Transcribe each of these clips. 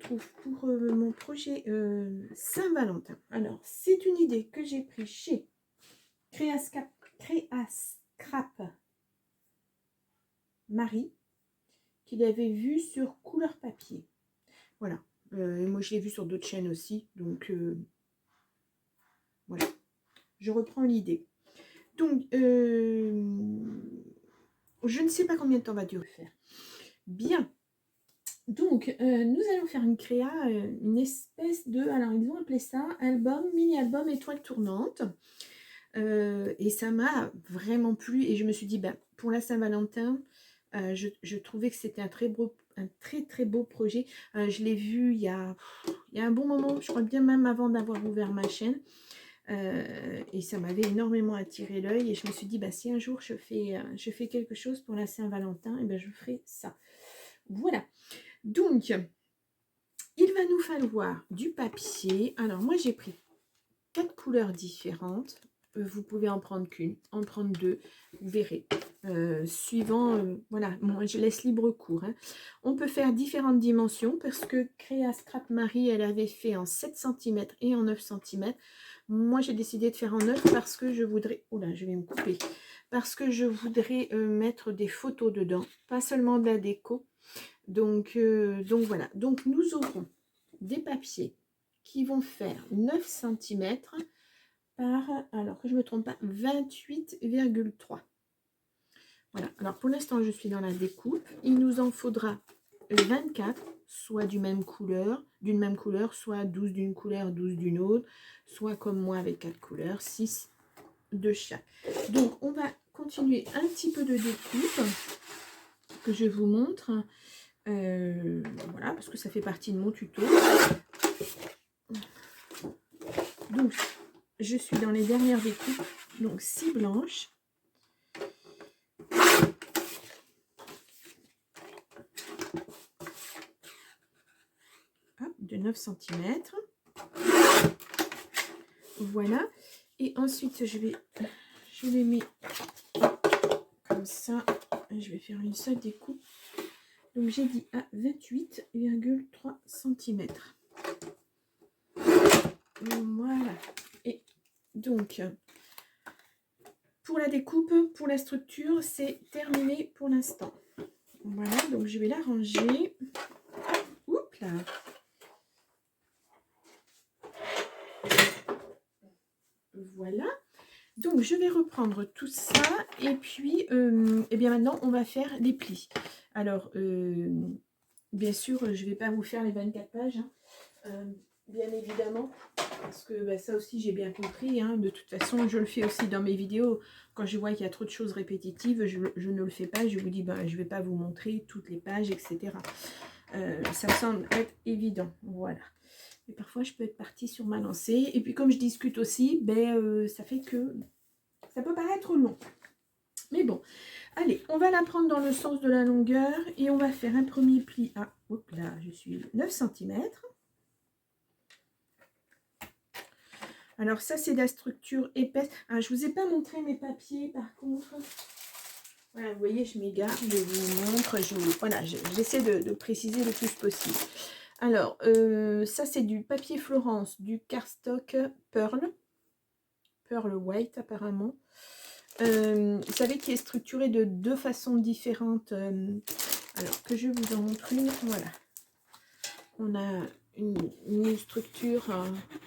retrouve pour mon projet Saint-Valentin. Alors, c'est une idée que j'ai prise chez Créascrap Marie, qu'il avait vu sur Couleur Papier. Voilà. Et moi, je l'ai vu sur d'autres chaînes aussi. Donc, voilà. Je reprends l'idée. Donc, je ne sais pas combien de temps va durer faire. Bien. Donc, nous allons faire une créa, une espèce de... Alors, ils ont appelé ça album, mini-album étoile tournante. Et ça m'a vraiment plu. Et je me suis dit, ben, pour la Saint-Valentin, je trouvais que c'était un très très beau projet. Je l'ai vu il y a un bon moment, je crois bien même avant d'avoir ouvert ma chaîne. Et ça m'avait énormément attiré l'œil. Et je me suis dit, bah, si un jour je fais quelque chose pour la Saint-Valentin, et ben, je ferai ça. Voilà. Donc, il va nous falloir du papier. Alors, moi, j'ai pris 4 couleurs différentes. Vous pouvez en prendre qu'une, en prendre deux, vous verrez. Suivant, voilà, moi je laisse libre cours. Hein. On peut faire différentes dimensions parce que Créascrap Marie, elle avait fait en 7 cm et en 9 cm. Moi, j'ai décidé de faire en 9 parce que je voudrais... Oh là, je vais me couper. Parce que je voudrais mettre des photos dedans, pas seulement de la déco. Donc voilà. Donc, nous aurons des papiers qui vont faire 9 cm par, alors que je ne me trompe pas, 28,3. Voilà. Alors, pour l'instant, je suis dans la découpe. Il nous en faudra 24, soit d'une même couleur, soit 12 d'une couleur, 12 d'une autre, soit comme moi avec 4 couleurs, 6 de chaque. Donc, on va continuer un petit peu de découpe que je vous montre. Voilà, parce que ça fait partie de mon tuto. Donc, je suis dans les dernières découpes. Donc, 6 blanches. Hop, de 9 cm. Voilà. Et ensuite, je les mets comme ça. Je vais faire une seule découpe. Donc, j'ai dit à 28,3 cm. Voilà. Et donc, pour la découpe, pour la structure, c'est terminé pour l'instant. Voilà, donc je vais la ranger. Oups là. Voilà. Donc, je vais reprendre tout ça. Et puis, eh bien maintenant, on va faire les plis. Alors, bien sûr, je ne vais pas vous faire les 24 pages. Hein. Bien évidemment. Parce que bah, ça aussi, j'ai bien compris. Hein. De toute façon, je le fais aussi dans mes vidéos. Quand je vois qu'il y a trop de choses répétitives, je ne le fais pas. Je vous dis, bah, je ne vais pas vous montrer toutes les pages, etc. Ça me semble être évident. Voilà. Et parfois, je peux être partie sur ma lancée. Et puis, comme je discute aussi, ben, ça fait que ça peut paraître long. Mais bon, allez, on va la prendre dans le sens de la longueur. Et on va faire un premier pli à, hop là, je suis 9 cm. Alors ça, c'est la structure épaisse. Ah, je ne vous ai pas montré mes papiers, par contre. Voilà, vous voyez, je m'égare, je vous montre. Voilà, j'essaie de préciser le plus possible. Alors, ça, c'est du papier Florence, du cardstock Pearl White, apparemment. Vous savez qu'il est structuré de deux façons différentes. Alors, que je vous en montre une. Voilà. On a une structure,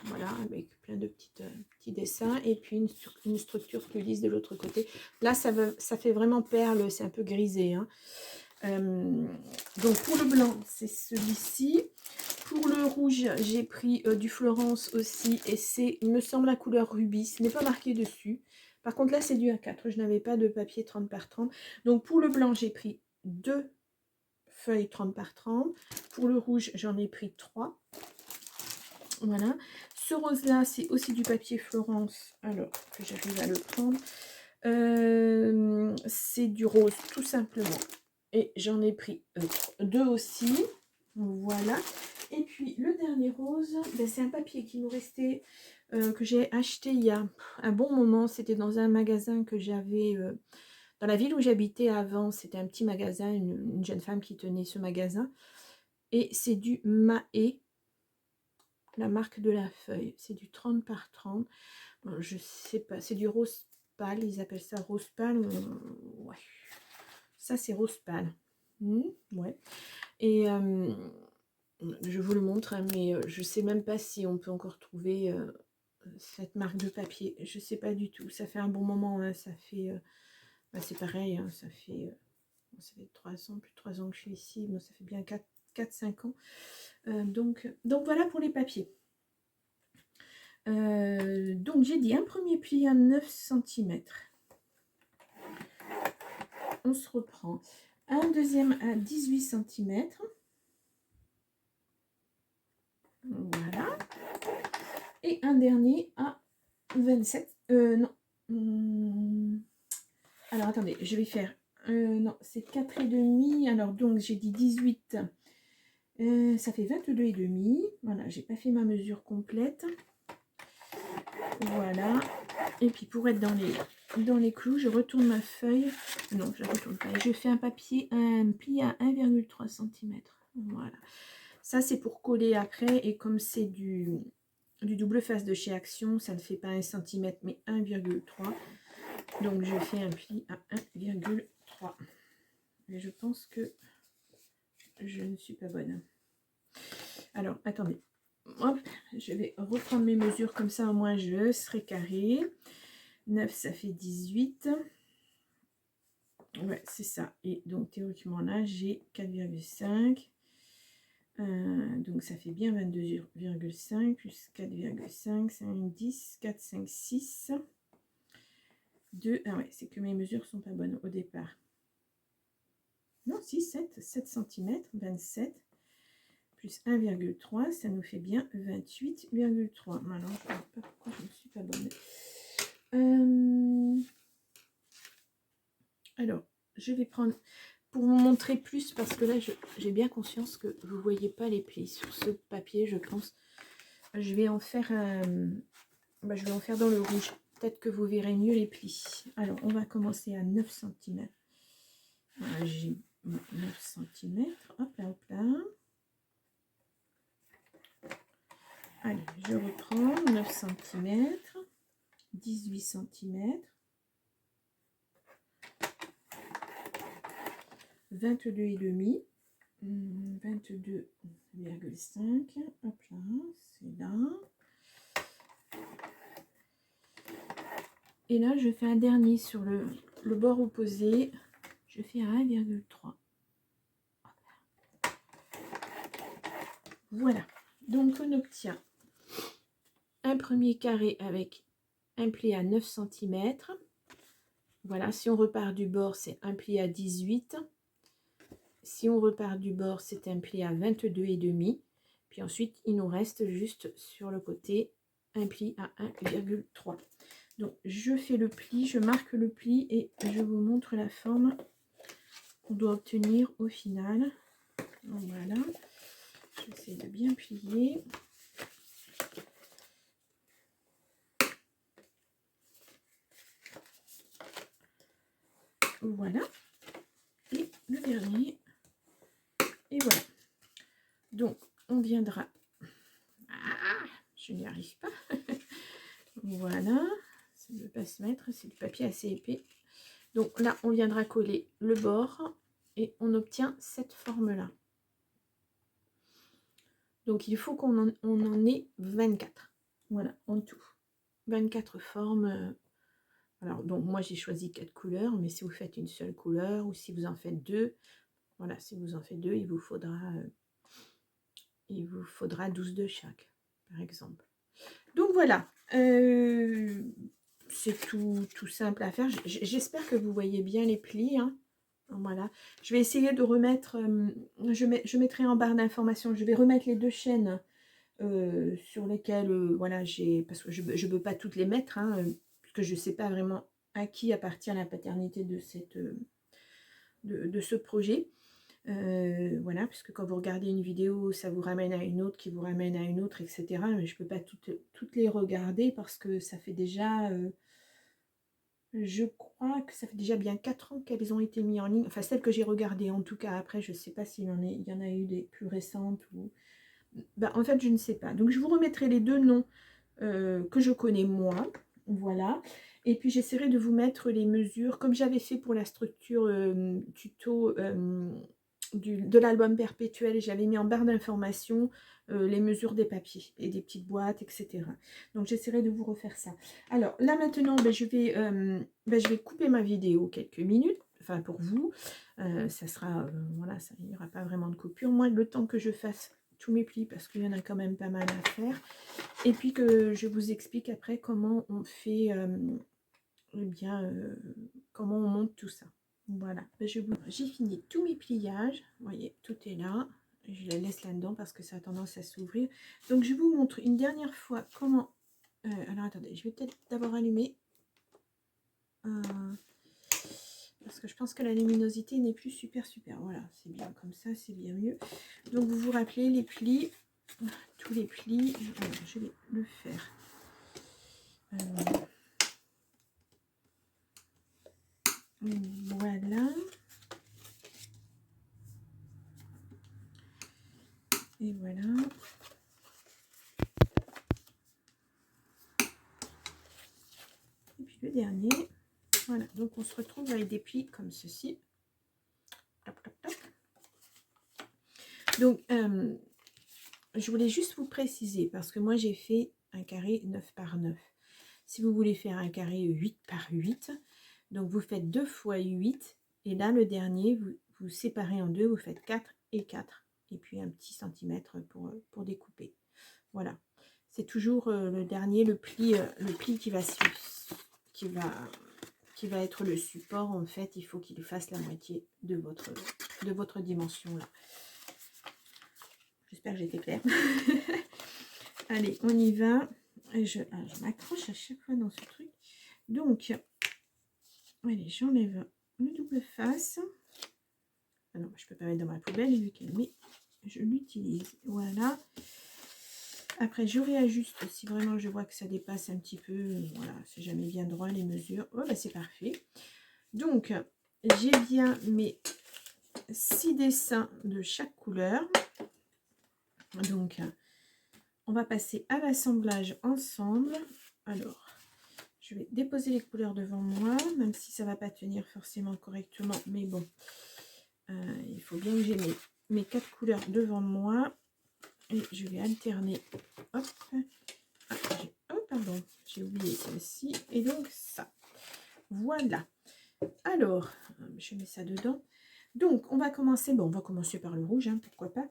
voilà, avec plein de petits dessins, et puis une structure plus lisse de l'autre côté. Là, ça fait vraiment perle, c'est un peu grisé. Hein. Donc, pour le blanc, c'est celui-ci. Pour le rouge, j'ai pris du Florence aussi, et c'est, il me semble, la couleur rubis. Ce n'est pas marqué dessus. Par contre, là, c'est du A4. Je n'avais pas de papier 30 par 30. Donc, pour le blanc, j'ai pris 2 feuilles 30 par 30. Pour le rouge, j'en ai pris 3. Voilà. Ce rose-là, c'est aussi du papier Florence. Alors, que j'arrive à le prendre. C'est du rose, tout simplement. Et j'en ai pris 2 aussi. Voilà. Et puis, le dernier rose, ben, c'est un papier qui nous restait, que j'ai acheté il y a un bon moment. C'était dans un magasin que j'avais... dans la ville où j'habitais avant, c'était un petit magasin, une jeune femme qui tenait ce magasin. Et c'est du Mahé, la marque de la feuille. C'est du 30 par 30. Bon, je sais pas, c'est du rose pâle, ils appellent ça rose pâle. Ouais. Ça, c'est rose pâle. Ouais. Et je vous le montre, hein, mais je sais même pas si on peut encore trouver cette marque de papier. Je sais pas du tout. Ça fait un bon moment, hein, ça fait... bah, c'est pareil, hein, ça fait 3 ans, plus de 3 ans que je suis ici. Bon, ça fait bien 4-5 ans. Donc voilà pour les papiers. Donc j'ai dit un premier pli à 9 cm. On se reprend. Un deuxième à 18 cm. Voilà. Et un dernier à 27. Non. Alors attendez, je vais faire... non, c'est 4,5. Alors donc j'ai dit 18. Ça fait 22,5. Voilà, j'ai pas fait ma mesure complète. Voilà. Et puis pour être dans les clous, je retourne ma feuille. Non, je ne retourne pas. Je fais un papier, un pli à 1,3 cm. Voilà. Ça, c'est pour coller après. Et comme c'est du double face de chez Action, ça ne fait pas 1 cm, mais 1,3. Donc, je fais un pli à 1,3. Mais je pense que je ne suis pas bonne. Alors, attendez. Hop, je vais reprendre mes mesures comme ça, au moins je serai carré. 9, ça fait 18. Ouais, c'est ça. Et donc, théoriquement, là, j'ai 4,5. Donc, ça fait bien 22,5 plus 4,5, 5, 10, 4, 5, 6. 2. Ah ouais, c'est que mes mesures sont pas bonnes au départ. Non, si, 7 cm, 27. Plus 1,3, ça nous fait bien 28,3. Alors, je ne sais pas pourquoi je ne suis pas bonne. Alors, je vais prendre, pour vous montrer plus, parce que là, j'ai bien conscience que vous ne voyez pas les plis sur ce papier, je pense. Je vais en faire je vais en faire dans le rouge. Peut-être que vous verrez mieux les plis. Alors, on va commencer à 9 cm. Voilà, j'ai 9 cm. Hop là, hop là. Allez, je reprends 9 cm, 18 cm, 22,5, 22,5, hop là, c'est là. Et là, je fais un dernier sur le bord opposé, je fais à 1,3. Voilà, donc on obtient un premier carré avec un pli à 9 cm. Voilà, si on repart du bord, c'est un pli à 18. Si on repart du bord, c'est un pli à 22,5. Puis ensuite, il nous reste juste sur le côté un pli à 1,3. Donc, je fais le pli, je marque le pli et je vous montre la forme qu'on doit obtenir au final. Donc, voilà, j'essaie de bien plier. Voilà. Et le dernier. Et voilà. Donc, on viendra... Ah, je n'y arrive pas. Voilà. Ça ne veut pas se mettre. C'est du papier assez épais. Donc là, on viendra coller le bord et on obtient cette forme-là. Donc, il faut qu'on en ait 24. Voilà, en tout. 24 formes. Alors, donc moi, j'ai choisi 4 couleurs, mais si vous faites une seule couleur ou si vous en faites 2, voilà, si vous en faites 2, il vous faudra 12 de chaque, par exemple. Donc, voilà. C'est tout simple à faire. J'espère que vous voyez bien les plis, hein. Voilà, je vais essayer de remettre, je mettrai en barre d'informations, je vais remettre les 2 chaînes sur lesquelles, voilà, parce que je ne peux pas toutes les mettre, hein, parce que je ne sais pas vraiment à qui appartient la paternité de ce projet. Voilà, puisque quand vous regardez une vidéo, ça vous ramène à une autre, qui vous ramène à une autre, etc. Mais je ne peux pas toutes les regarder parce que ça fait déjà... Je crois que ça fait déjà bien 4 ans qu'elles ont été mises en ligne. Enfin, celles que j'ai regardées en tout cas. Après, je ne sais pas il y en a eu des plus récentes. Ou... bah, en fait, je ne sais pas. Donc, je vous remettrai les 2 noms que je connais moi. Voilà. Et puis, j'essaierai de vous mettre les mesures, comme j'avais fait pour la structure tuto de l'album perpétuel. J'avais mis en barre d'informations les mesures des papiers et des petites boîtes, etc. Donc, j'essaierai de vous refaire ça. Alors, là, maintenant, je vais couper ma vidéo quelques minutes. Enfin, pour vous. Ça sera... voilà, il n'y aura pas vraiment de coupure. Moi, le temps que je fasse tous mes plis, parce qu'il y en a quand même pas mal à faire. Et puis que je vous explique après comment on fait, comment on monte tout ça. Voilà, j'ai fini tous mes pliages. Vous voyez, tout est là. Je la laisse là-dedans parce que ça a tendance à s'ouvrir. Donc, je vous montre une dernière fois comment... alors, attendez, je vais peut-être d'abord allumer. Parce que je pense que la luminosité n'est plus super. Voilà, c'est bien comme ça, c'est bien mieux. Donc, vous vous rappelez les plis, tous les plis. Alors, je vais le faire. Voilà. Et voilà. Et puis le dernier. Voilà, donc on se retrouve avec des plis comme ceci. Toc, toc, toc. Donc, je voulais juste vous préciser, parce que moi j'ai fait un carré 9 par 9. Si vous voulez faire un carré 8 par 8, donc vous faites 2 fois 8. Et là, le dernier, vous séparez en deux, vous faites 4 et 4. Et puis un petit centimètre pour découper. Voilà. C'est toujours le dernier, le pli qui va être le support. En fait, il faut qu'il fasse la moitié de votre dimension là. J'espère que j'ai été claire. Allez, on y va. Je m'accroche à chaque fois dans ce truc. Donc, allez, j'enlève le double face. Ah non, je peux pas mettre dans ma poubelle vu qu'elle met. Je l'utilise. Voilà. Après, je réajuste si vraiment je vois que ça dépasse un petit peu. Voilà, c'est jamais bien droit les mesures. Oh, bah c'est parfait. Donc, j'ai bien mes 6 dessins de chaque couleur. Donc, on va passer à l'assemblage ensemble. Alors, je vais déposer les couleurs devant moi, même si ça ne va pas tenir forcément correctement. Mais bon, il faut bien que j'ai mes 4 couleurs devant moi. Et je vais alterner. Hop. Ah, oh, pardon, j'ai oublié celle-ci. Et donc, ça. Voilà. Alors, je mets ça dedans. Donc, on va commencer. Bon, on va commencer par le rouge, hein, pourquoi pas.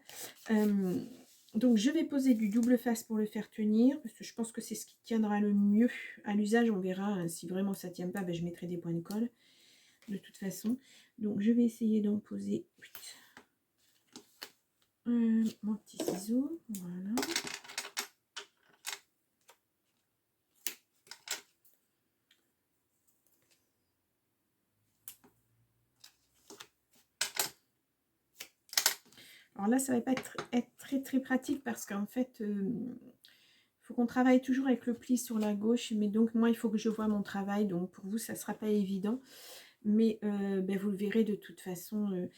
Donc, je vais poser du double face pour le faire tenir, parce que je pense que c'est ce qui tiendra le mieux à l'usage. On verra hein, si vraiment ça ne tient pas, ben, je mettrai des points de colle, de toute façon. Donc, je vais essayer d'en poser mon petit ciseau. Voilà. Alors là, ça ne va pas être très pratique parce qu'en fait, il faut qu'on travaille toujours avec le pli sur la gauche. Mais donc, moi, il faut que je vois mon travail. Donc, pour vous, ça ne sera pas évident. Mais ben, vous le verrez de toute façon.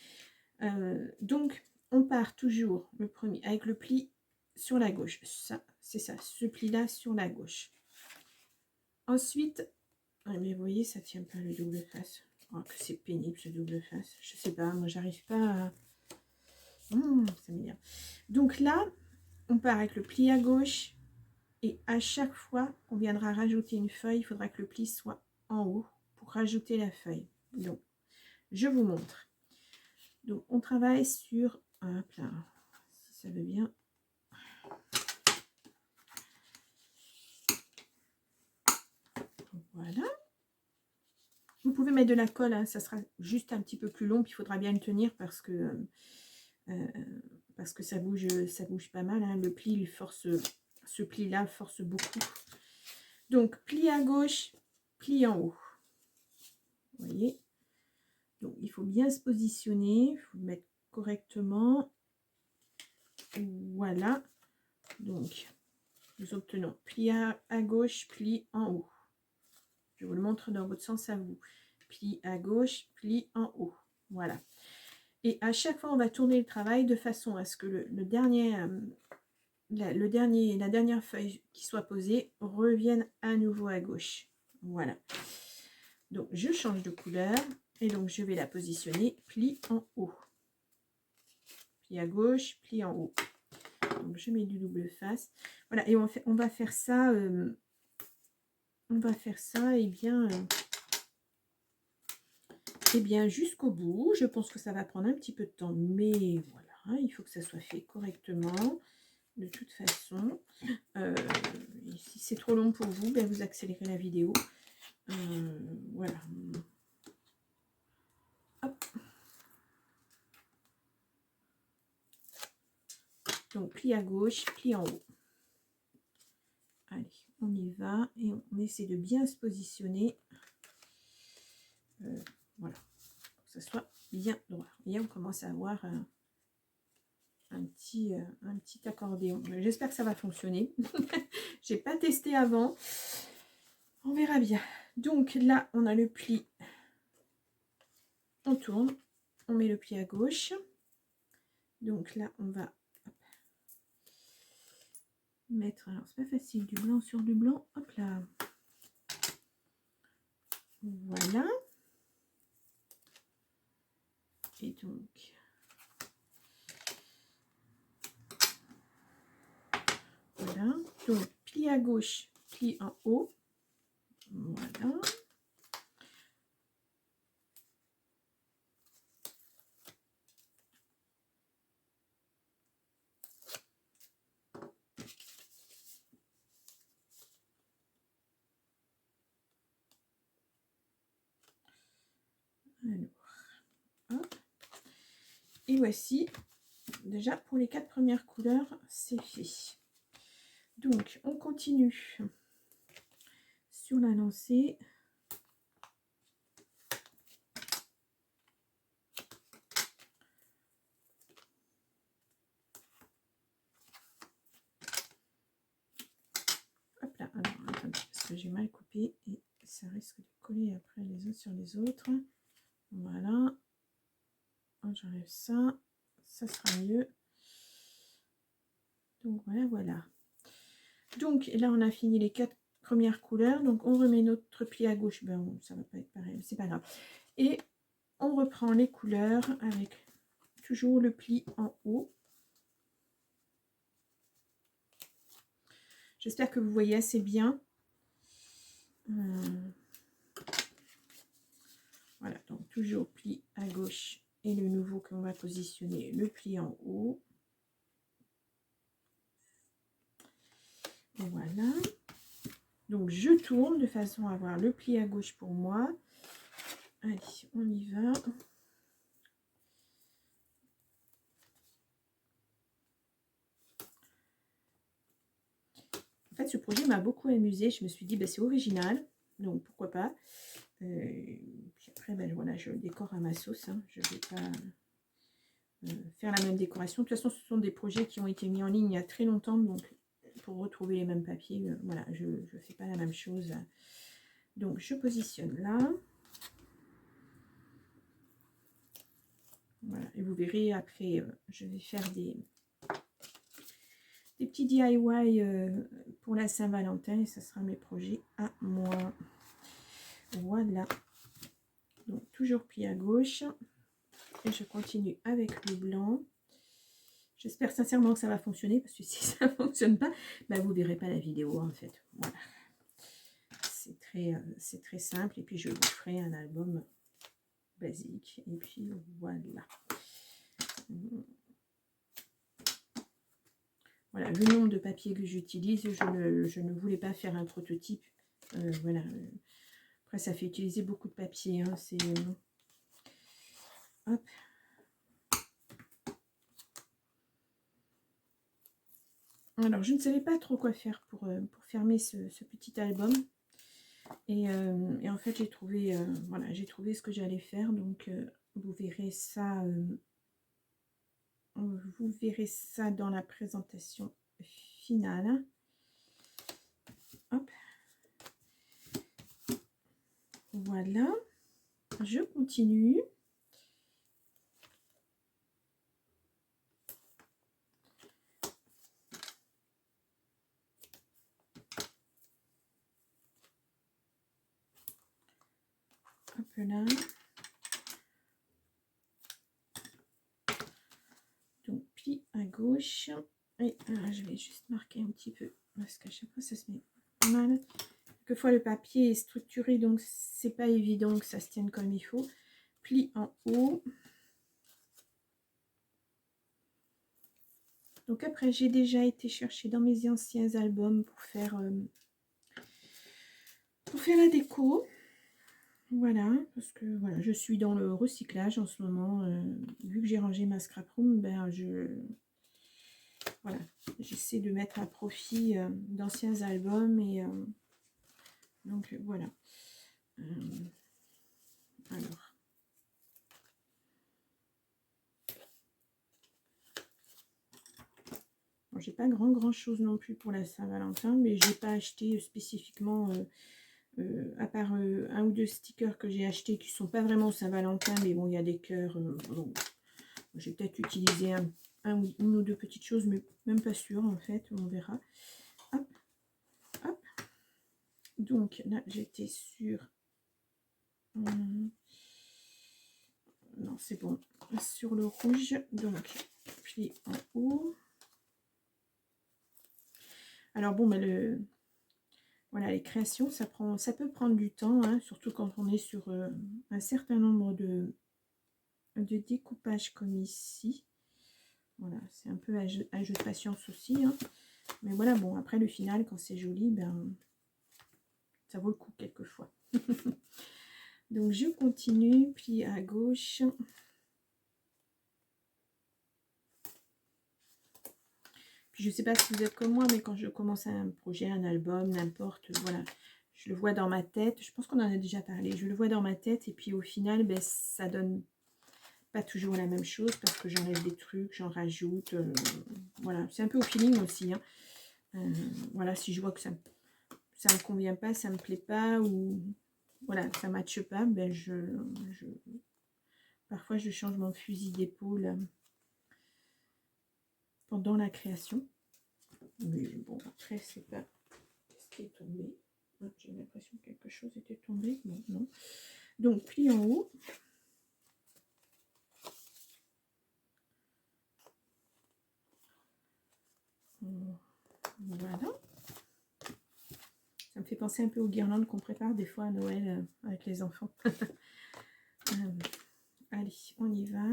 Donc, on part toujours le premier avec le pli sur la gauche. Ça, c'est ça, ce pli-là sur la gauche. Ensuite, mais vous voyez, ça ne tient pas le double face. Oh, que c'est pénible ce double face. Je sais pas, moi, j'arrive pas à... ça m'énerve. Donc là, on part avec le pli à gauche. Et à chaque fois qu'on viendra rajouter une feuille, il faudra que le pli soit en haut pour rajouter la feuille. Donc, je vous montre. Donc, on travaille sur... Hop là, si ça veut bien. Voilà. Vous pouvez mettre de la colle, hein, ça sera juste un petit peu plus long, puis il faudra bien le tenir parce que ça bouge pas mal. Hein. Le pli, il force, ce pli-là force beaucoup. Donc, pli à gauche, pli en haut. Vous voyez? Donc, il faut bien se positionner, il faut le mettre correctement. Voilà. Donc, nous obtenons pli à gauche, pli en haut. Je vous le montre dans votre sens à vous. Pli à gauche, pli en haut. Voilà. Et à chaque fois, on va tourner le travail de façon à ce que la dernière feuille qui soit posée revienne à nouveau à gauche. Voilà. Donc, je change de couleur et donc je vais la positionner pli en haut. Pli à gauche, pli en haut. Donc, je mets du double face. Voilà, et on va faire ça. Eh bien jusqu'au bout. Je pense que ça va prendre un petit peu de temps, mais voilà, il faut que ça soit fait correctement. De toute façon, si c'est trop long pour vous, ben vous accélérez la vidéo. Voilà. Hop. Donc, pli à gauche, pli en haut. Allez, on y va et on essaie de bien se positionner. Voilà, pour que ça soit bien droit. Et on commence à avoir un petit accordéon. J'espère que ça va fonctionner. J'ai pas testé avant. On verra bien. Donc là, on a le pli. On tourne. On met le pli à gauche. Donc là, on va mettre, alors c'est pas facile, du blanc sur du blanc. Hop là. Voilà. Et donc, voilà. Donc, pli à gauche, pli en haut. Voilà. Alors, hop. Et voici, déjà pour les 4 premières couleurs, c'est fait. Donc, on continue sur la lancée. Hop là, alors attendez, parce que j'ai mal coupé et ça risque de coller après les uns sur les autres. Voilà. J'enlève ça, ça sera mieux. Donc voilà, voilà. Donc là, on a fini les 4 premières couleurs. Donc on remet notre pli à gauche. Ben, ça va pas être pareil, c'est pas grave. Et on reprend les couleurs avec toujours le pli en haut. J'espère que vous voyez assez bien. Voilà, donc toujours pli à gauche et le nouveau qu'on va positionner, le pli en haut. Voilà. Donc je tourne de façon à avoir le pli à gauche pour moi. Allez, on y va. En fait, ce projet m'a beaucoup amusé. Je me suis dit, bah, c'est original, donc pourquoi pas. Puis après, ben, voilà, je le décore à ma sauce. Hein. Je ne vais pas faire la même décoration. De toute façon, ce sont des projets qui ont été mis en ligne il y a très longtemps, donc pour retrouver les mêmes papiers, voilà, je ne fais pas la même chose. Donc, je positionne là. Voilà, et vous verrez, après, je vais faire des petits DIY pour la Saint-Valentin, et ça sera mes projets à moi. Voilà. Donc, toujours pli à gauche. Et je continue avec le blanc. J'espère sincèrement que ça va fonctionner, parce que si ça ne fonctionne pas, bah, vous ne verrez pas la vidéo, en fait. Voilà. C'est très simple, et puis je vous ferai un album basique. Et puis, voilà. Voilà, le nombre de papiers que j'utilise, je ne voulais pas faire un prototype. Voilà. Après, ça fait utiliser beaucoup de papier. Hein, c'est... hop. Alors, je ne savais pas trop quoi faire pour fermer ce petit album. Et en fait, j'ai trouvé, voilà, j'ai trouvé ce que j'allais faire. Donc, vous verrez ça dans la présentation finale. Hop. Voilà, je continue. Un peu là. Donc, pli à gauche. Et je vais juste marquer un petit peu, parce qu'à chaque fois, ça se met mal. Quelquefois, le papier est structuré, donc c'est pas évident que ça se tienne comme il faut. Pli en haut. Donc après, j'ai déjà été chercher dans mes anciens albums pour faire la déco. Voilà, parce que voilà, je suis dans le recyclage en ce moment. Vu que j'ai rangé ma scrap room, ben voilà, j'essaie de mettre à profit d'anciens albums et donc voilà. Alors. Bon, j'ai pas grand chose non plus pour la Saint-Valentin, mais j'ai pas acheté spécifiquement à part un ou deux stickers que j'ai achetés qui sont pas vraiment Saint-Valentin, mais bon, il y a des cœurs. Bon, j'ai peut-être utilisé une ou deux petites choses, mais même pas sûr en fait, on verra. Hop, hop. Donc là, j'étais sur. Non, c'est bon. Sur le rouge, donc pli en haut. Alors bon, mais voilà, les créations, ça peut prendre du temps, hein, surtout quand on est sur un certain nombre de découpages comme ici. Voilà, c'est un peu un jeu de patience aussi, hein. Mais voilà, bon, après le final, quand c'est joli, ben ça vaut le coup quelquefois. Donc je continue, pli à gauche. Puis je sais pas si vous êtes comme moi, mais quand je commence un projet, un album, n'importe, voilà, je le vois dans ma tête. Je pense qu'on en a déjà parlé. Je le vois dans ma tête et puis au final, ben, ça donne pas toujours la même chose parce que j'enlève des trucs, j'en rajoute. Voilà, c'est un peu au feeling aussi, hein. Voilà, si je vois que ça me convient pas, ça me plaît pas ou voilà, ça matche pas, ben parfois je change mon fusil d'épaule pendant la création. Mais bon, après c'est pas ce qui est tombé. J'ai l'impression que quelque chose était tombé. Bon, non. Donc pli en haut. Voilà. Ça me fait penser un peu aux guirlandes qu'on prépare des fois à Noël avec les enfants. Allez, on y va.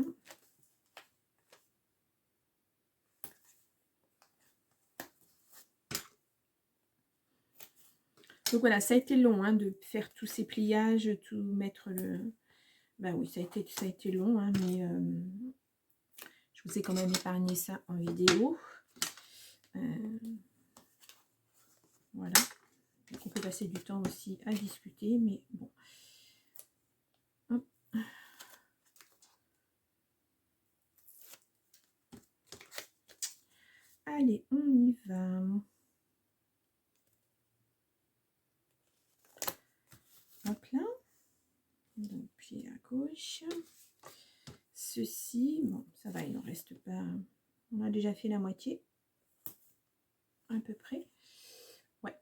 Donc voilà, ça a été long hein, de faire tous ces pliages, tout mettre le... Ben oui, ça a été long, hein, mais je vous ai quand même épargné ça en vidéo. Voilà. Donc on peut passer du temps aussi à discuter, mais bon. Hop. Allez, on y va. Hop là. Donc, pied à gauche. Ceci, bon, ça va, il n'en reste pas. On a déjà fait la moitié. À peu près. Ouais.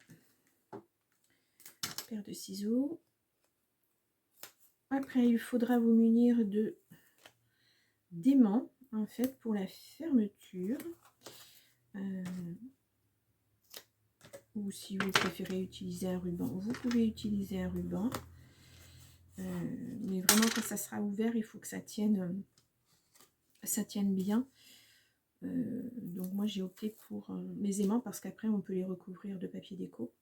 Paire de ciseaux. Après, il faudra vous munir de d'aimants, en fait, pour la fermeture. Ou si vous préférez utiliser un ruban, vous pouvez utiliser un ruban. Mais vraiment, quand ça sera ouvert, il faut que ça tienne bien. Donc moi, j'ai opté pour mes aimants parce qu'après, on peut les recouvrir de papier déco,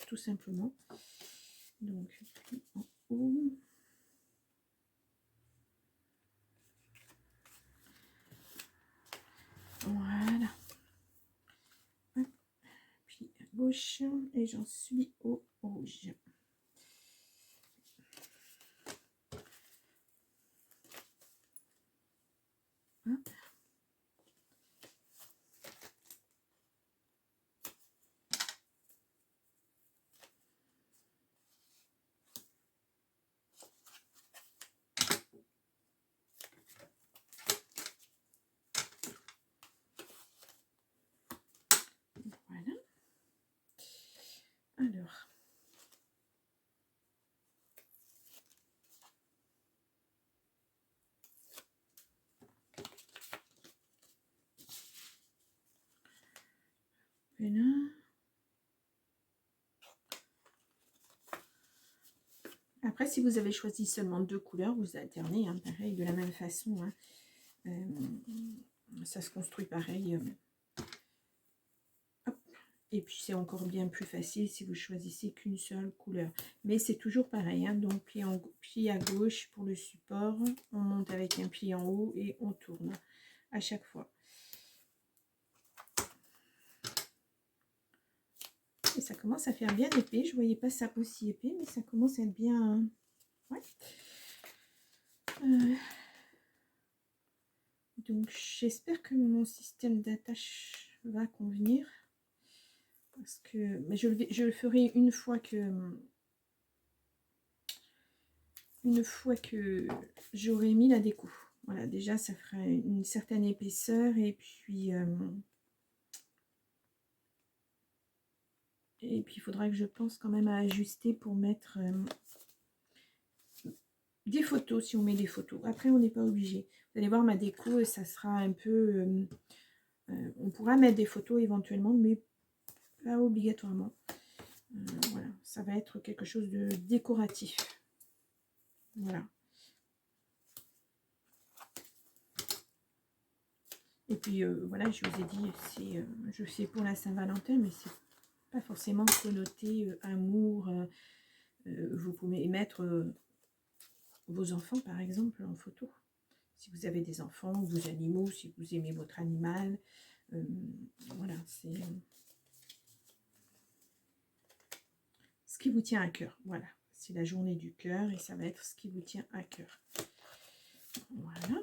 tout simplement. Donc, pli en haut. Voilà. Puis à gauche et j'en suis au rouge. Hop. Alors. Et là. Après, si vous avez choisi seulement 2 couleurs, vous alternez, hein, pareil, de la même façon. Hein. Ça se construit pareil. Hop. Et puis, c'est encore bien plus facile si vous choisissez qu'une seule couleur. Mais c'est toujours pareil. Hein. Donc, pli à gauche pour le support. On monte avec un pli en haut et on tourne à chaque fois. Et ça commence à faire bien épais. Je ne voyais pas ça aussi épais, mais ça commence à être bien... Ouais. Donc j'espère que mon système d'attache va convenir. Parce que mais je le ferai une fois que j'aurai mis la déco. Voilà, déjà ça fera une certaine épaisseur et puis il faudra que je pense quand même à ajuster pour mettre des photos, si on met des photos. Après, on n'est pas obligé. Vous allez voir, ma déco, ça sera un peu... on pourra mettre des photos éventuellement, mais pas obligatoirement. Voilà, ça va être quelque chose de décoratif. Voilà. Et puis, voilà, je vous ai dit, je fais pour la Saint-Valentin, mais c'est pas forcément connoté amour. Vous pouvez mettre vos enfants, par exemple, en photo. Si vous avez des enfants, vos animaux, si vous aimez votre animal. Voilà, c'est ce qui vous tient à cœur. Voilà, c'est la journée du cœur et ça va être ce qui vous tient à cœur. Voilà.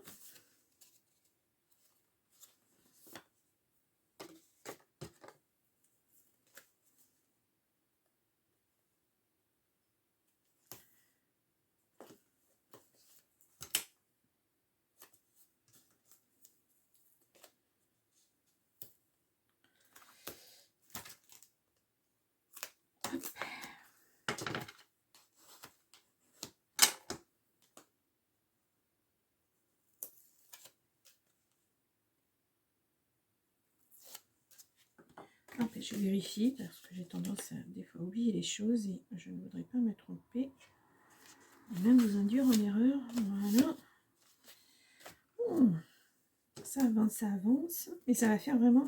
Hop, je vérifie parce que j'ai tendance à des fois oublier les choses et je ne voudrais pas me tromper. Même vous induire en erreur. Voilà. Ça avance. Et ça va faire vraiment...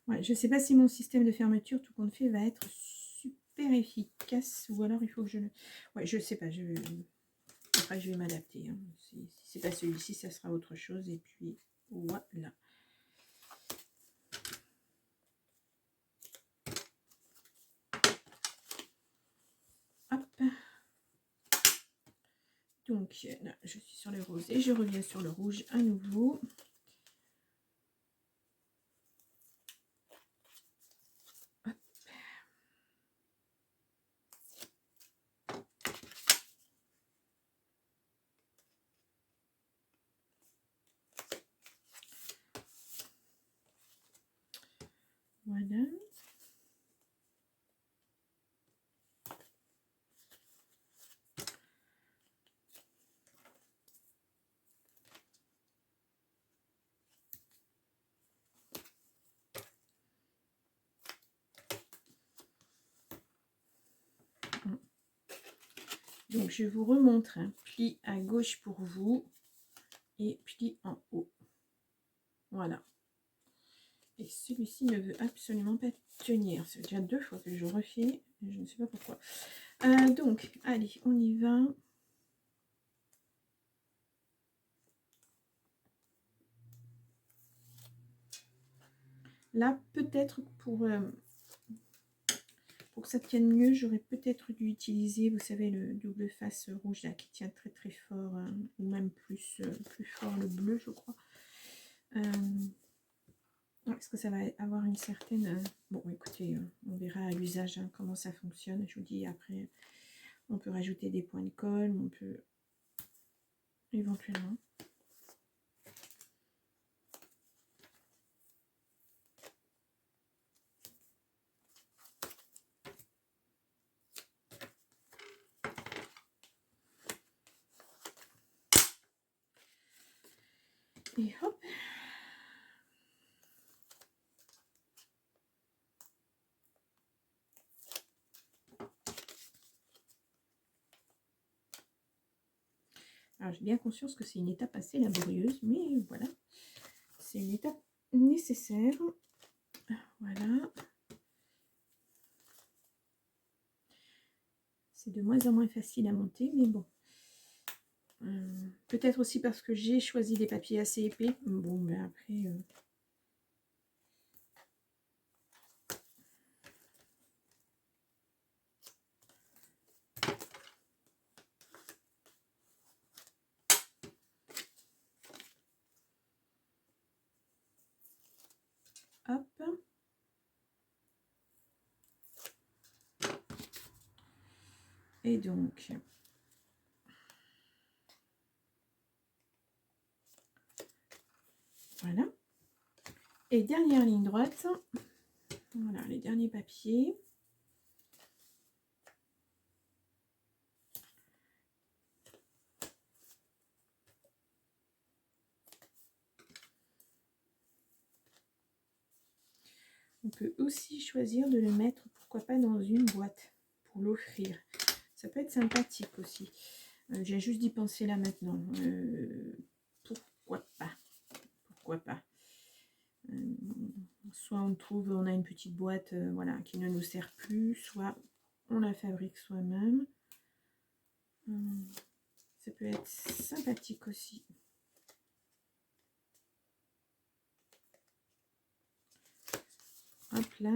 Ouais, je ne sais pas si mon système de fermeture, tout compte fait, va être super efficace. Ou alors il faut que je le... Ouais, je ne sais pas. Après, je vais m'adapter. Hein. Si c'est pas celui-ci, ça sera autre chose. Et puis, voilà. Hop. Donc, là, je suis sur le rose et je reviens sur le rouge à nouveau. Hop. Voilà. Donc, je vous remontre un pli à gauche pour vous et pli en haut. Voilà. Et celui-ci ne veut absolument pas tenir. C'est déjà 2 fois que je refais. Je ne sais pas pourquoi. Donc, allez, on y va. Là, peut-être pour que ça tienne mieux, j'aurais peut-être dû utiliser, vous savez, le double face rouge là qui tient très très fort, ou même plus fort le bleu, je crois. Parce que ça va avoir une certaine... bon, écoutez, on verra à l'usage hein, comment ça fonctionne. Je vous dis, après, on peut rajouter des points de colle, on peut éventuellement... Et hop. Alors, j'ai bien conscience que c'est une étape assez laborieuse, mais voilà, c'est une étape nécessaire. Voilà. C'est de moins en moins facile à monter, mais bon. Peut-être aussi parce que j'ai choisi des papiers assez épais. Bon, mais après... hop. Et donc... voilà. Et dernière ligne droite. Voilà, les derniers papiers. On peut aussi choisir de le mettre, pourquoi pas, dans une boîte pour l'offrir. Ça peut être sympathique aussi. J'ai juste d'y penser là maintenant. Pourquoi pas? Pourquoi pas? Soit on trouve, on a une petite boîte voilà, qui ne nous sert plus, soit on la fabrique soi-même. Ça peut être sympathique aussi. Hop là.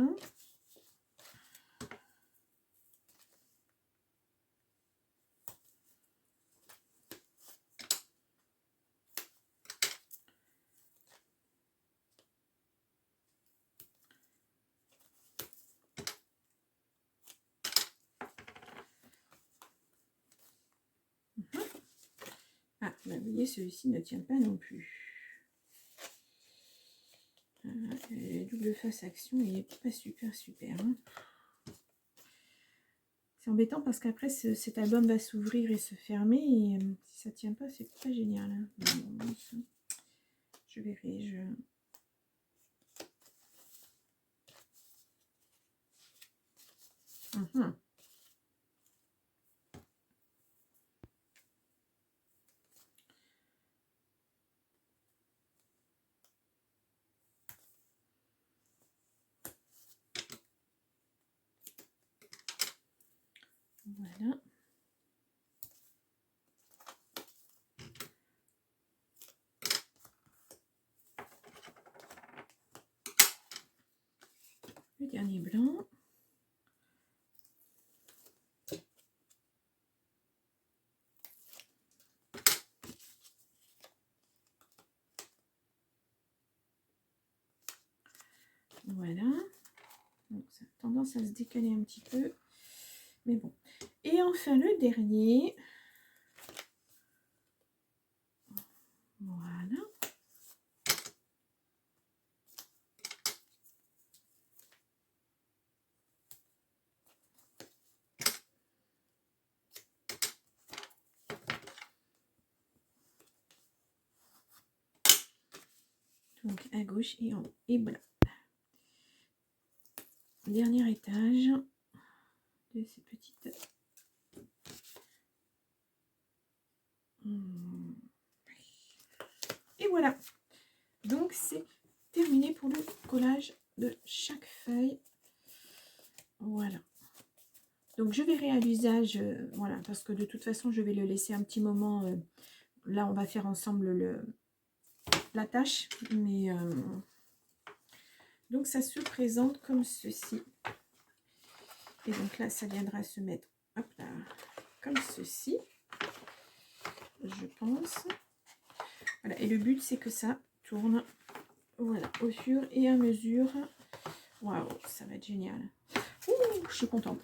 Ah, bah vous voyez, celui-ci ne tient pas non plus. Double face action, il n'est pas super. Hein. C'est embêtant parce qu'après, cet album va s'ouvrir et se fermer. Et si ça ne tient pas, c'est pas génial. Hein. Bon, je verrai. Voilà. Le dernier blanc. Voilà. Donc, ça a tendance à se décaler un petit peu. Mais bon. Et enfin, le dernier. Voilà. Donc, à gauche et en haut. Et voilà. Dernier étage de ces petites... Et voilà. Donc, c'est terminé pour le collage de chaque feuille. Voilà. Donc, je verrai à l'usage, voilà, parce que de toute façon, je vais le laisser un petit moment. Là, on va faire ensemble la tâche. Mais, donc, ça se présente comme ceci. Et donc là, ça viendra se mettre, hop là, comme ceci, je pense. Voilà, et le but, c'est que ça tourne, voilà, au fur et à mesure. Waouh, ça va être génial. Ouh, je suis contente.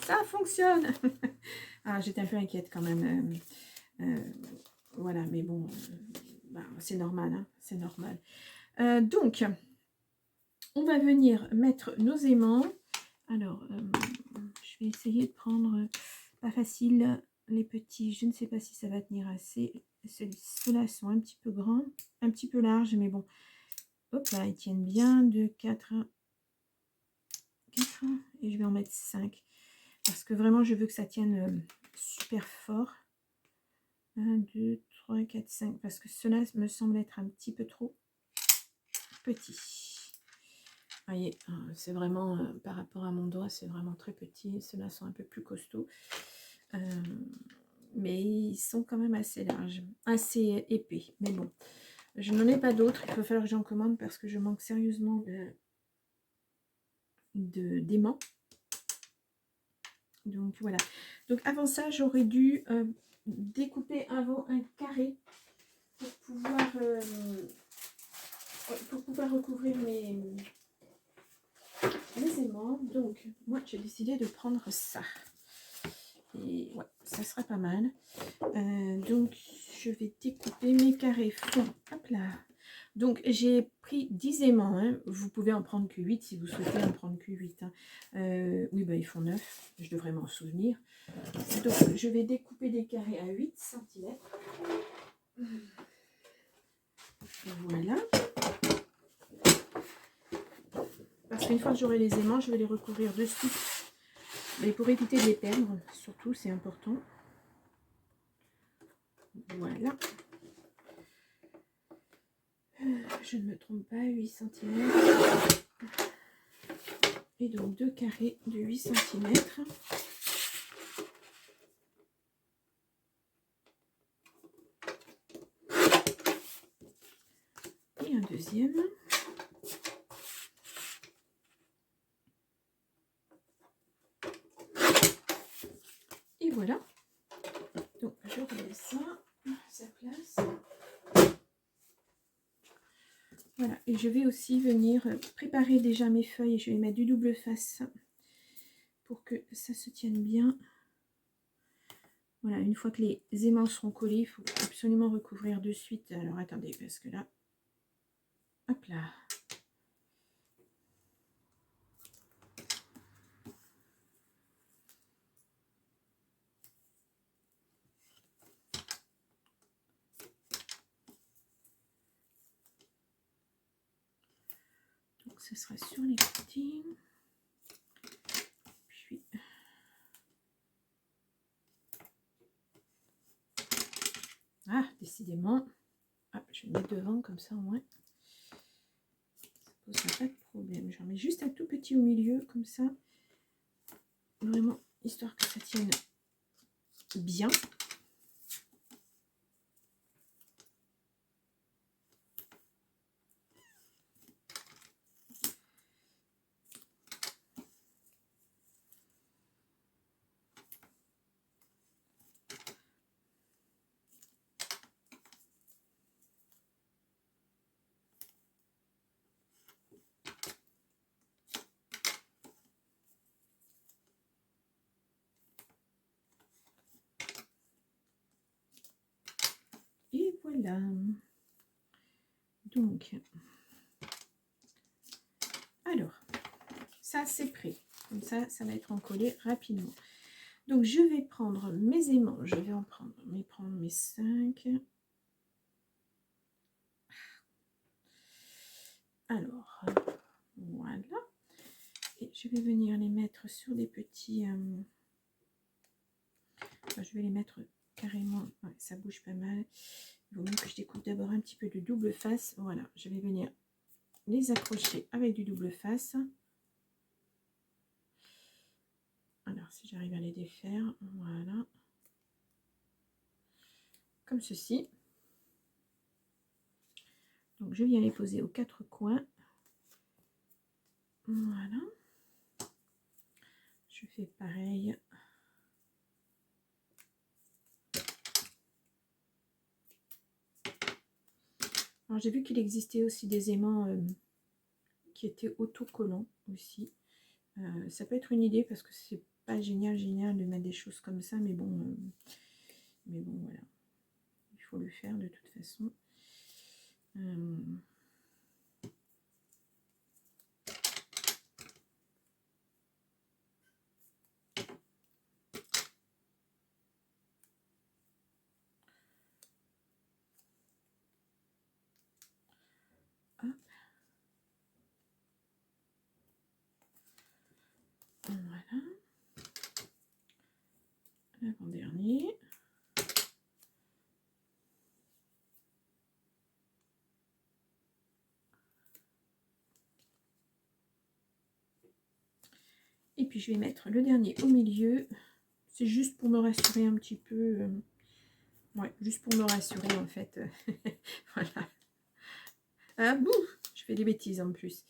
Ça fonctionne. Ah, j'étais un peu inquiète quand même. Voilà, mais bon, bah, c'est normal, hein, c'est normal. Donc, on va venir mettre nos aimants. Alors, je vais essayer de prendre, pas facile, les petits. Je ne sais pas si ça va tenir assez. ceux-là sont un petit peu grands, un petit peu larges, mais bon. Hop là, ils tiennent bien. 2, 4, 4 et je vais en mettre 5. Parce que vraiment, je veux que ça tienne super fort. 1, 2, 3, 4, 5. Parce que cela me semble être un petit peu trop petit. Vous voyez, c'est vraiment, par rapport à mon doigt, c'est vraiment très petit. Ceux-là sont un peu plus costauds. Mais ils sont quand même assez larges, assez épais. Mais bon, je n'en ai pas d'autres. Il va falloir que j'en commande parce que je manque sérieusement d'aimants. Donc voilà. Donc avant ça, j'aurais dû découper avant un carré pour pouvoir recouvrir mes aimants. Donc moi, j'ai décidé de prendre ça. Et ouais, ça sera pas mal. Donc je vais découper mes carrés fonds. Hop là. Donc j'ai pris 10 aimants. Hein. Vous pouvez en prendre que 8 si vous souhaitez en prendre que 8. Hein. Oui, bah, ils font 9. Je devrais m'en souvenir. Donc je vais découper des carrés à 8 cm. Voilà. Parce qu'une fois que j'aurai les aimants, je vais les recouvrir dessus. Mais pour éviter de les perdre, surtout, c'est important. Voilà. Je ne me trompe pas, 8 cm. Et donc 2 carrés de 8 cm. Et un deuxième. Et voilà. Donc je remets ça à sa place. Voilà, et je vais aussi venir préparer déjà mes feuilles. Je vais mettre du double face pour que ça se tienne bien. Voilà, une fois que les aimants seront collés, il faut absolument recouvrir de suite. Alors attendez, parce que là, hop là. Donc ce sera sur les côtés. Puis ah, décidément. Ah, je vais le mettre devant comme ça au moins. Ça posera pas de problème. J'en mets juste un tout petit au milieu comme ça. Vraiment, histoire que ça tienne bien. Et voilà. Donc, alors, ça c'est prêt. Comme ça, ça va être encollé rapidement. Donc, je vais prendre mes aimants. Je vais prendre mes 5. Alors, voilà. Et je vais venir les mettre sur des petits... enfin, je vais les mettre carrément... Ouais, ça bouge pas mal. Il vaut mieux que je découpe d'abord un petit peu de double face. Voilà, je vais venir les accrocher avec du double face. Alors, si j'arrive à les défaire, voilà. Comme ceci. Donc, je viens les poser aux 4 coins. Voilà. Je fais pareil. Alors, j'ai vu qu'il existait aussi des aimants qui étaient autocollants aussi. Ça peut être une idée parce que c'est pas génial de mettre des choses comme ça, mais bon voilà, il faut le faire de toute façon. Avant-dernier. Et puis je vais mettre le dernier au milieu. C'est juste pour me rassurer un petit peu. Ouais, juste pour me rassurer en fait. Voilà. Ah bouh, je fais des bêtises en plus.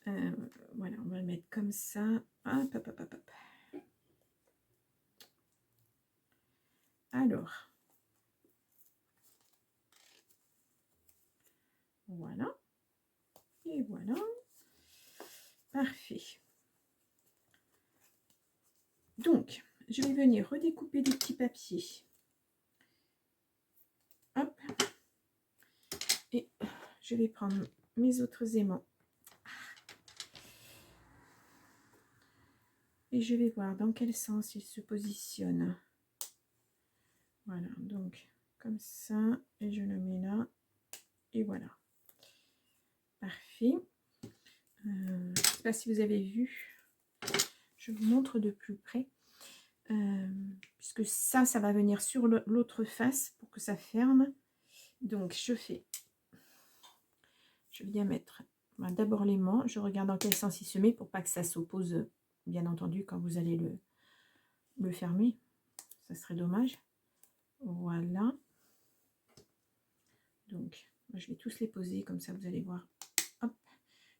Voilà, on va le mettre comme ça. Hop, hop, hop, hop, hop. Alors. Voilà. Et voilà. Parfait. Donc, je vais venir redécouper des petits papiers. Hop. Et je vais prendre mes autres aimants. Et je vais voir dans quel sens ils se positionnent. Voilà, donc comme ça. Et je le mets là. Et voilà. Parfait. Je ne sais pas si vous avez vu. Je vous montre de plus près. Puisque ça va venir sur l'autre face pour que ça ferme. Donc, je viens mettre d'abord l'aimant. Je regarde dans quel sens il se met pour pas que ça s'oppose, bien entendu, quand vous allez le fermer. Ça serait dommage. Voilà. Donc, je vais tous les poser comme ça, vous allez voir. Hop.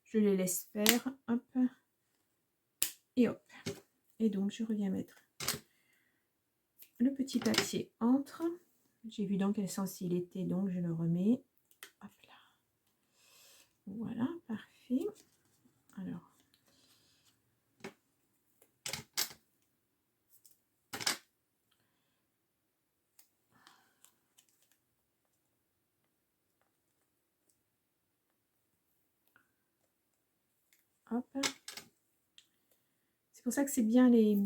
Je les laisse faire. Hop. Et hop. Et donc, je reviens mettre le petit papier entre. J'ai vu dans quel sens il était, donc je le remets. Hop là. Voilà, parfait. Alors. Hop. C'est pour ça que c'est bien les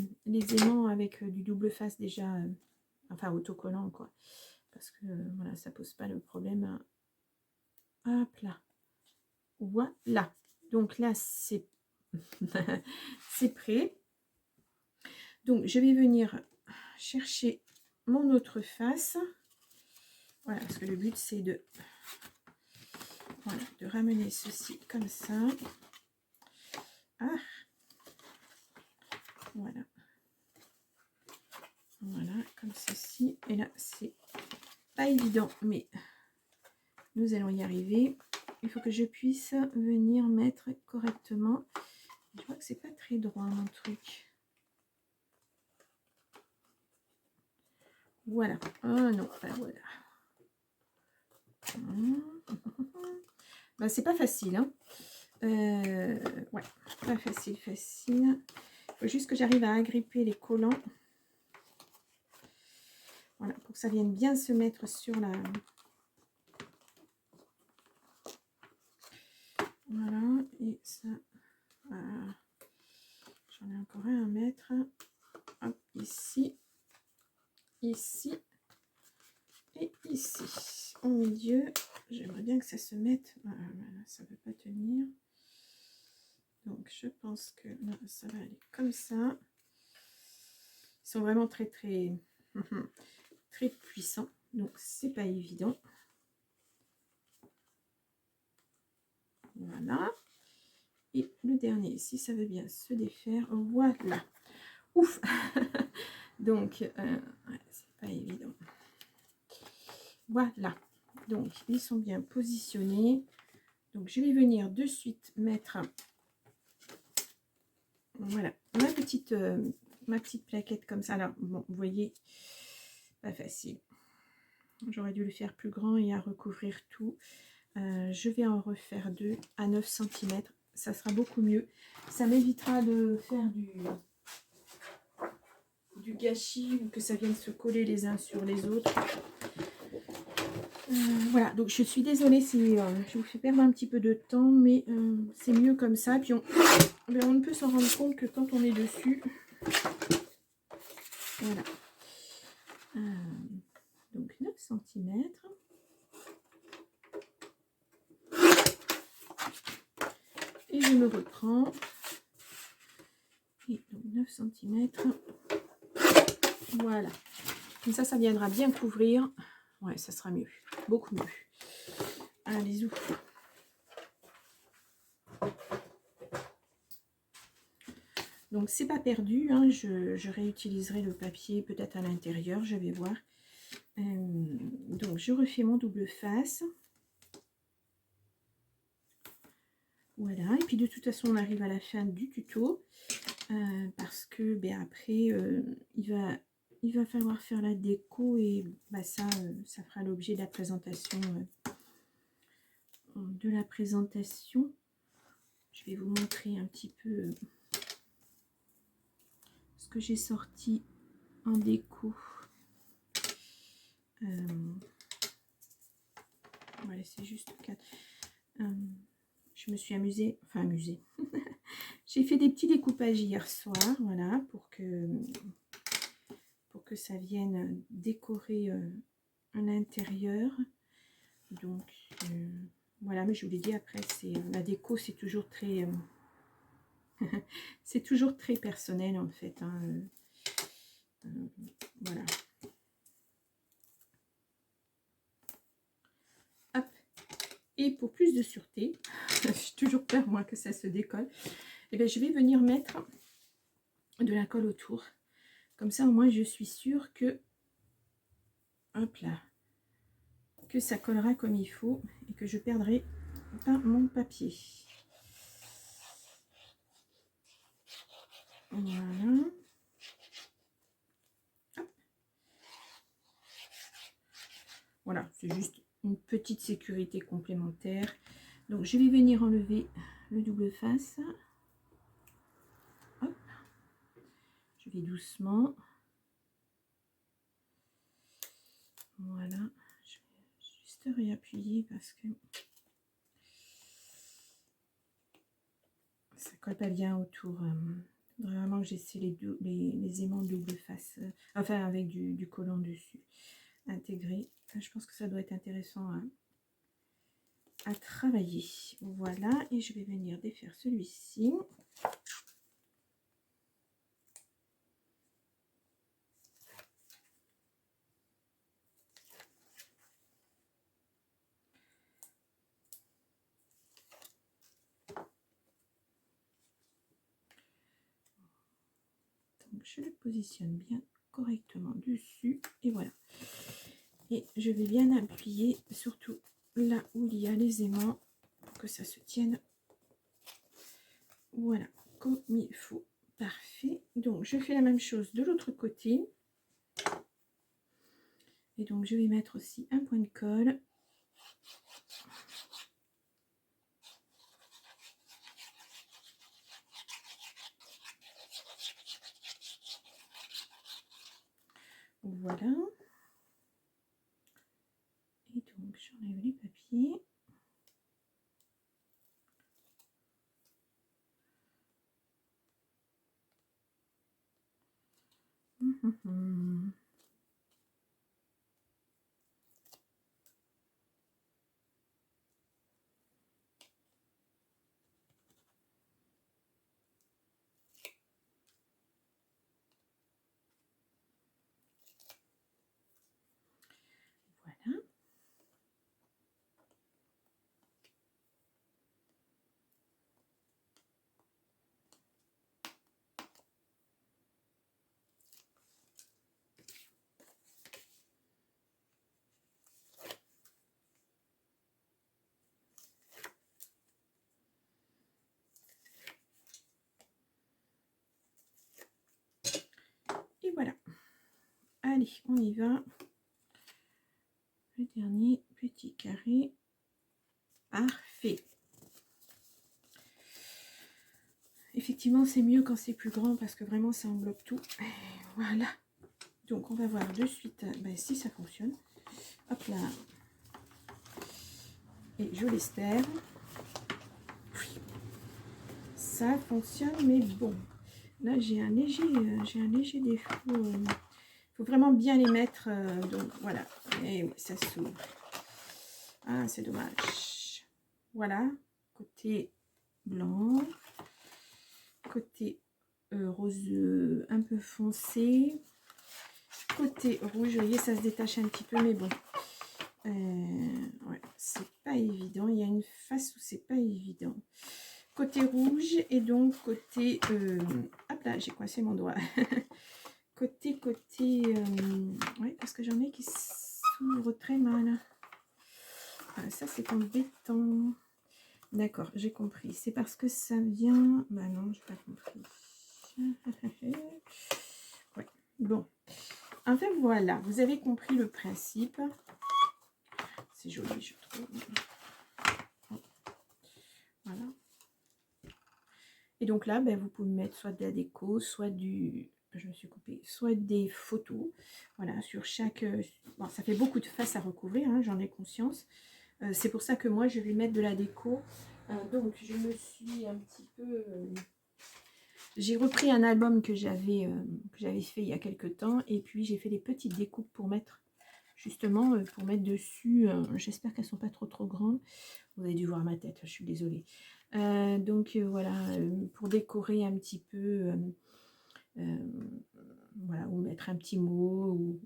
aimants avec du double face déjà, enfin autocollant quoi. Parce que voilà, ça pose pas le problème. Hop là. Voilà. Donc là, c'est c'est prêt. Donc je vais venir chercher mon autre face. Voilà, parce que le but c'est de, voilà, de ramener ceci comme ça. Ah. Voilà. Voilà, comme ceci. Et là, c'est pas évident, mais nous allons y arriver. Il faut que je puisse venir mettre correctement. Je vois que c'est pas très droit mon truc. Voilà. Oh non, ben voilà. Ben, c'est pas facile, hein. Ouais, pas facile. Il faut juste que j'arrive à agripper les collants. Voilà, pour que ça vienne bien se mettre sur la... Voilà, et ça... Voilà. J'en ai encore un à mettre. Hop, ici. Ici. Et ici. Au milieu. J'aimerais bien que ça se mette... Voilà, ça ne veut pas tenir. Donc, je pense que là, ça va aller comme ça. Ils sont vraiment très, très... très puissants. Donc, c'est pas évident. Voilà. Et le dernier, si ça veut bien se défaire, voilà. Ouf. Donc, c'est pas évident. Voilà. Donc, ils sont bien positionnés. Donc, je vais venir de suite mettre, voilà, ma petite plaquette comme ça. Là, bon, vous voyez, pas facile. J'aurais dû le faire plus grand et à recouvrir tout. Je vais en refaire 2 à 9 cm. Ça sera beaucoup mieux. Ça m'évitera de faire du gâchis ou que ça vienne se coller les uns sur les autres. Voilà, donc je suis désolée si je vous fais perdre un petit peu de temps, mais c'est mieux comme ça. Puis on ne peut s'en rendre compte que quand on est dessus. Voilà. Donc 9 cm. Et je me reprends. Et donc 9 cm. Voilà. Comme ça viendra bien couvrir. Ouais, ça sera mieux. Beaucoup mieux. Allez, ouf. Donc, c'est pas perdu. Hein. Je réutiliserai le papier peut-être à l'intérieur. Je vais voir. Donc, je refais mon double face. Voilà. Et puis, de toute façon, on arrive à la fin du tuto. Parce que, ben, après, il va falloir faire la déco. Et bah, ça fera l'objet de la présentation. Je vais vous montrer un petit peu ce que j'ai sorti en déco. Voilà, c'est juste 4. Je me suis amusée, j'ai fait des petits découpages hier soir, voilà, pour que ça vienne décorer l'intérieur. Donc voilà, mais je vous l'ai dit, après c'est la déco, c'est toujours très c'est toujours très personnel en fait, hein. Voilà. Hop. Et pour plus de sûreté, j'ai toujours peur moi que ça se décolle, et bien je vais venir mettre de la colle autour. Comme ça au moins je suis sûre que, hop là, que ça collera comme il faut et que je perdrai pas mon papier. Voilà. Hop. Voilà, c'est juste une petite sécurité complémentaire. Donc je vais venir enlever le double face. Hop. Je vais doucement. Voilà. Je vais juste réappuyer parce que ça colle pas bien autour. Vraiment que j'essaie les aimants double face, enfin avec du collant dessus intégré. Je pense que ça doit être intéressant à travailler. Voilà, et je vais venir défaire celui-ci. Donc je le positionne bien correctement dessus et voilà. Et je vais bien appuyer surtout là où il y a les aimants pour que ça se tienne. Voilà, comme il faut. Parfait. Donc je fais la même chose de l'autre côté. Et donc je vais mettre aussi un point de colle. Voilà. Et donc j'enlève les papiers. Voilà. Et voilà. Allez, on y va. Le dernier petit carré. Parfait. Effectivement, c'est mieux quand c'est plus grand parce que vraiment, ça enveloppe tout. Et voilà. Donc, on va voir de suite si ça fonctionne. Hop là. Et je l'espère. Oui. Ça fonctionne, mais bon. Là, j'ai un léger défaut. Il faut vraiment bien les mettre. Donc, voilà. Et oui, ça s'ouvre. Ah, c'est dommage. Voilà. Côté blanc. Côté rose un peu foncé. côté rouge, vous voyez, ça se détache un petit peu, mais bon. Ouais, c'est pas évident. Il y a une face où c'est pas évident. Côté rouge et donc côté... hop là, j'ai coincé mon doigt. côté... ouais, parce que j'en ai qui s'ouvrent très mal. Ah, ça, c'est embêtant. D'accord, j'ai compris. C'est parce que ça vient... Bah non, j'ai pas compris. Ouais, bon. En fait, voilà, vous avez compris le principe. C'est joli, je trouve. Voilà. Et donc là, ben, vous pouvez mettre soit de la déco, soit du... Je me suis coupée. Soit des photos. Voilà, sur chaque... Bon, ça fait beaucoup de faces à recouvrir, hein, j'en ai conscience. C'est pour ça que moi, je vais mettre de la déco. Donc, je me suis un petit peu... J'ai repris un album que j'avais fait il y a quelques temps. Et puis, j'ai fait des petites découpes pour mettre... Justement, pour mettre dessus... J'espère qu'elles ne sont pas trop grandes. Vous avez dû voir ma tête, je suis désolée. Donc voilà, pour décorer un petit peu, voilà, ou mettre un petit mot,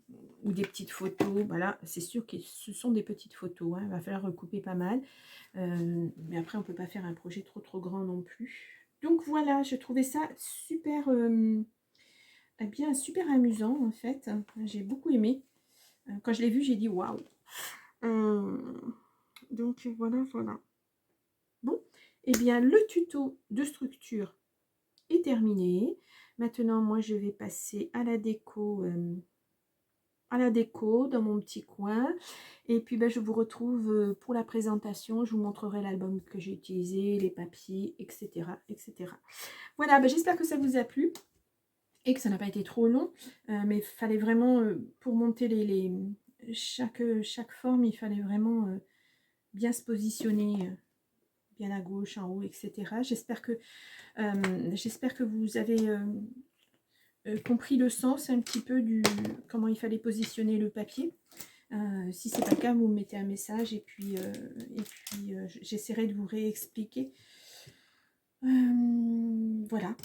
ou des petites photos. Voilà, c'est sûr que ce sont des petites photos, hein, il va falloir recouper pas mal. Mais après, on ne peut pas faire un projet trop grand non plus. Donc voilà, je trouvais ça super, bien, super amusant en fait. J'ai beaucoup aimé. Quand je l'ai vu, j'ai dit waouh. Donc voilà. Bon, et bien le tuto de structure est terminé. Maintenant, moi, je vais passer à la déco dans mon petit coin. Et puis, ben, je vous retrouve pour la présentation. Je vous montrerai l'album que j'ai utilisé, les papiers, etc. etc. Voilà, ben, j'espère que ça vous a plu et que ça n'a pas été trop long. Mais il fallait vraiment, pour monter chaque forme, il fallait vraiment bien se positionner. Bien à gauche, en haut, etc. J'espère que vous avez compris le sens un petit peu du comment il fallait positionner le papier. Si c'est pas le cas, vous me mettez un message et puis j'essaierai de vous réexpliquer. Voilà.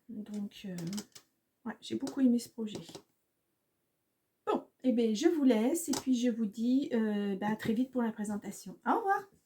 Donc, ouais, j'ai beaucoup aimé ce projet. Bon, et bien je vous laisse et puis je vous dis à très vite pour la présentation. Au revoir.